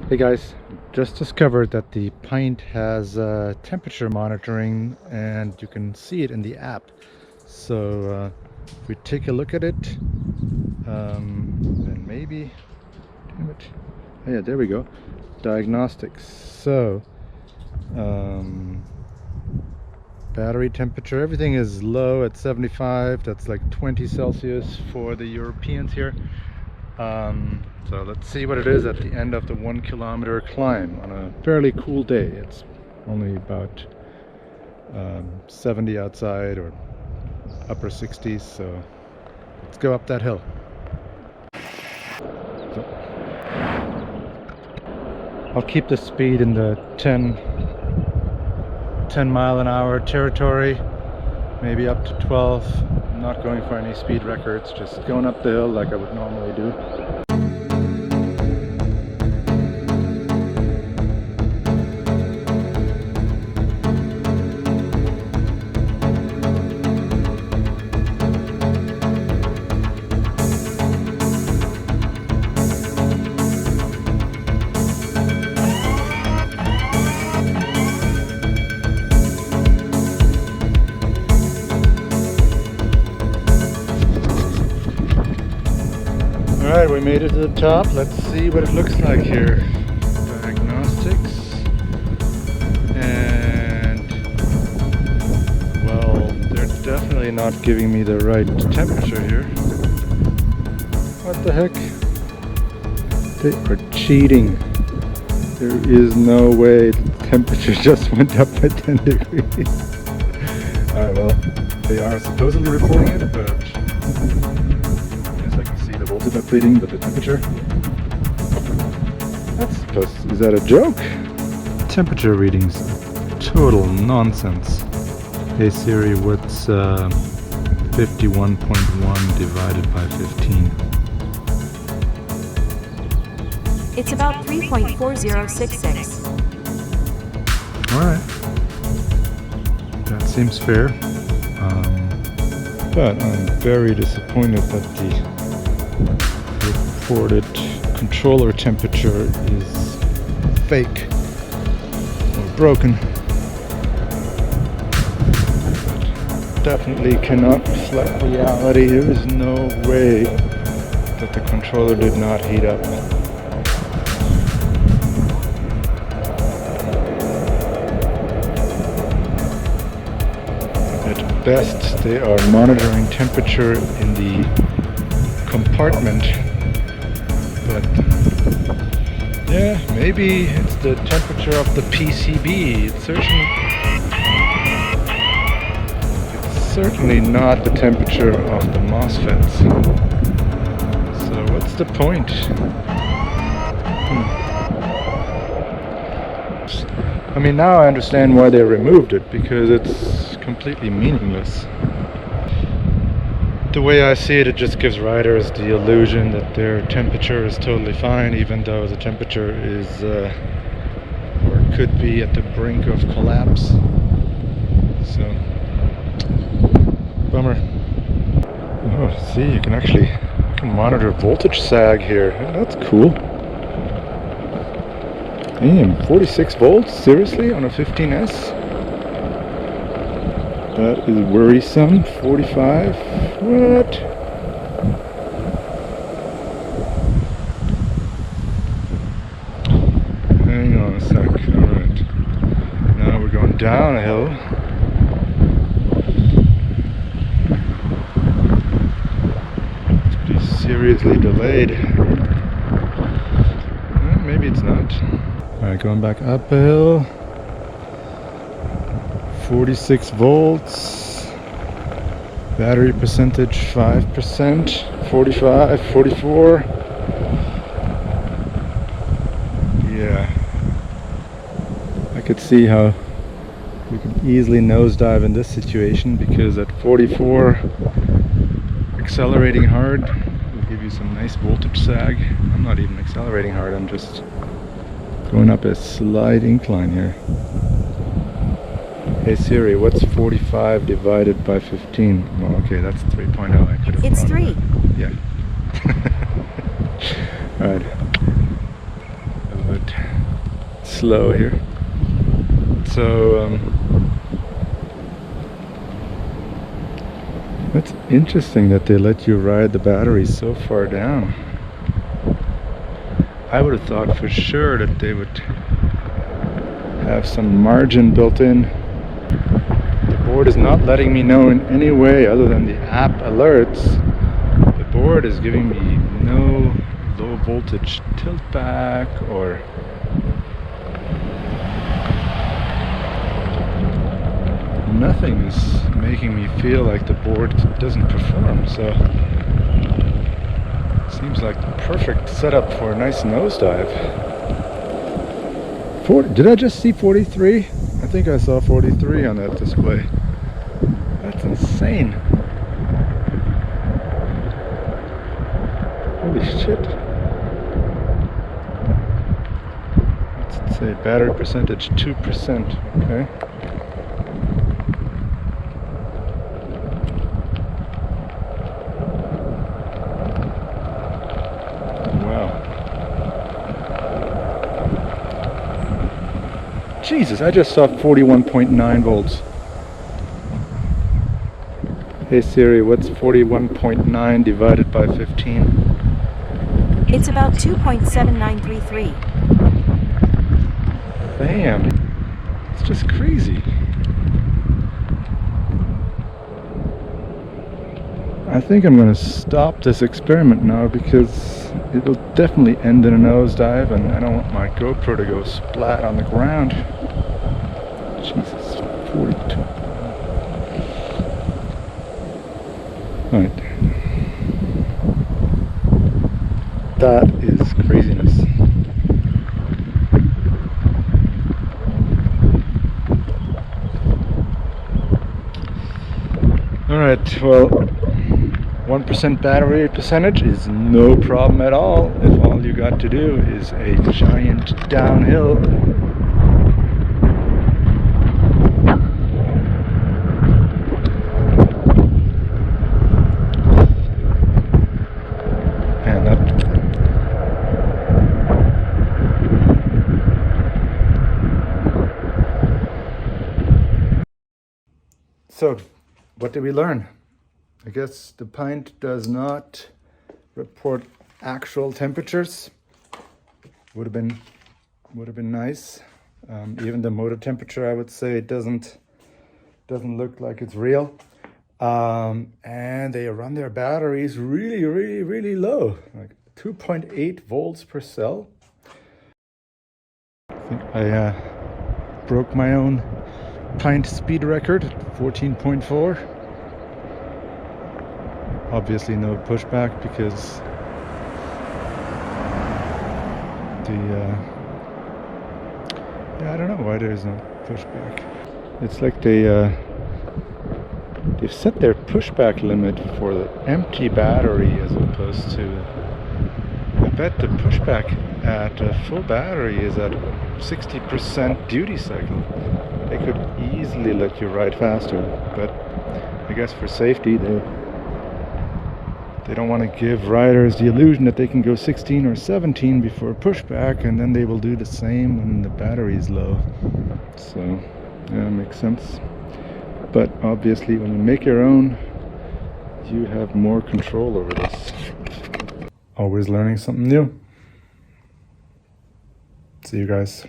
Hey guys, just discovered that the pint has temperature monitoring and you can see it in the app. So if we take a look at it, then maybe, damn it, oh, yeah, there we go, Diagnostics. So battery temperature, everything is low at 75. That's like 20 Celsius for the Europeans here. So let's see what it is at the end of the 1 kilometer climb on a fairly cool day. It's only about 70 outside or upper 60s, so let's go up that hill. So, I'll keep the speed in the 10 mile an hour territory, maybe up to 12. I'm not going for any speed records, just going up the hill like I would normally do. Alright, we made it to the top. Let's see what it looks like here. Diagnostics. And, well, they're definitely not giving me the right temperature here. What the heck? They are cheating. There is no way the temperature just went up by 10 degrees. Alright, well, they are supposedly reporting it, but the voltage updating, but the temperature, is that a joke? Temperature readings, total nonsense. Hey Siri, what's 51.1 divided by 15? It's about 3.4066. Alright, that seems fair, but I'm very disappointed that the reported controller temperature is fake or broken. Definitely cannot reflect reality. There is no way that the controller did not heat up. At best, they are monitoring temperature in the compartment. But yeah, maybe it's the temperature of the PCB. It's certainly not the temperature of the MOSFETs. So what's the point? I mean, now I understand why they removed it, because it's completely meaningless. The way I see it, it just gives riders the illusion that their temperature is totally fine, even though the temperature is, or could be at the brink of collapse. So, bummer. Oh, see, you can monitor voltage sag here. That's cool. Damn, 46 volts? Seriously? On a 15S? That is worrisome. 45? What? Hang on a sec. Alright. Now we're going down a hill. It's pretty seriously delayed. Well, maybe it's not. Alright, going back up a hill. 46 volts, battery percentage 5%, 45, 44. Yeah, I could see how we could easily nosedive in this situation, because at 44, accelerating hard will give you some nice voltage sag. I'm not even accelerating hard, I'm just going up a slight incline here. Hey Siri, what's 45 divided by 15? Well, okay, that's 3.0. I could have It's 3. Yeah. Alright. slow here. So it's interesting that they let you ride the battery so far down. I would have thought for sure that they would have some margin built in. The board is not letting me know in any way other than the app alerts. The board is giving me no low voltage tilt back or nothing is making me feel like the board doesn't perform. So it seems like the perfect setup for a nice nosedive. Did I just see 43? I think I saw 43 on that display. That's insane. Holy shit. Let's say battery percentage 2%. Okay. Jesus, I just saw 41.9 volts. Hey Siri, what's 41.9 divided by 15? It's about 2.7933. Bam! It's just crazy. I think I'm gonna stop this experiment now because it'll definitely end in a nosedive and I don't want my GoPro to go splat on the ground. Jesus, 42. Alright. That is craziness. Alright, well, 1% battery percentage is no problem at all if all you got to do is a giant downhill. And that so what did we learn? I guess the pint does not report actual temperatures. Would have been nice. Even the motor temperature, I would say, it doesn't look like it's real. And they run their batteries really low, like 2.8 volts per cell. I think I broke my own pint speed record at 14.4. Obviously no pushback because I don't know why there's no pushback. It's like they've set their pushback limit for the empty battery as opposed to, I bet the pushback at a full battery is at 60% duty cycle. They could easily let you ride faster, but I guess for safety they don't want to give riders the illusion that they can go 16 or 17 before pushback, and then they will do the same when the battery is low. So, yeah, makes sense. But obviously, when you make your own, you have more control over this. Always learning something new. See you guys.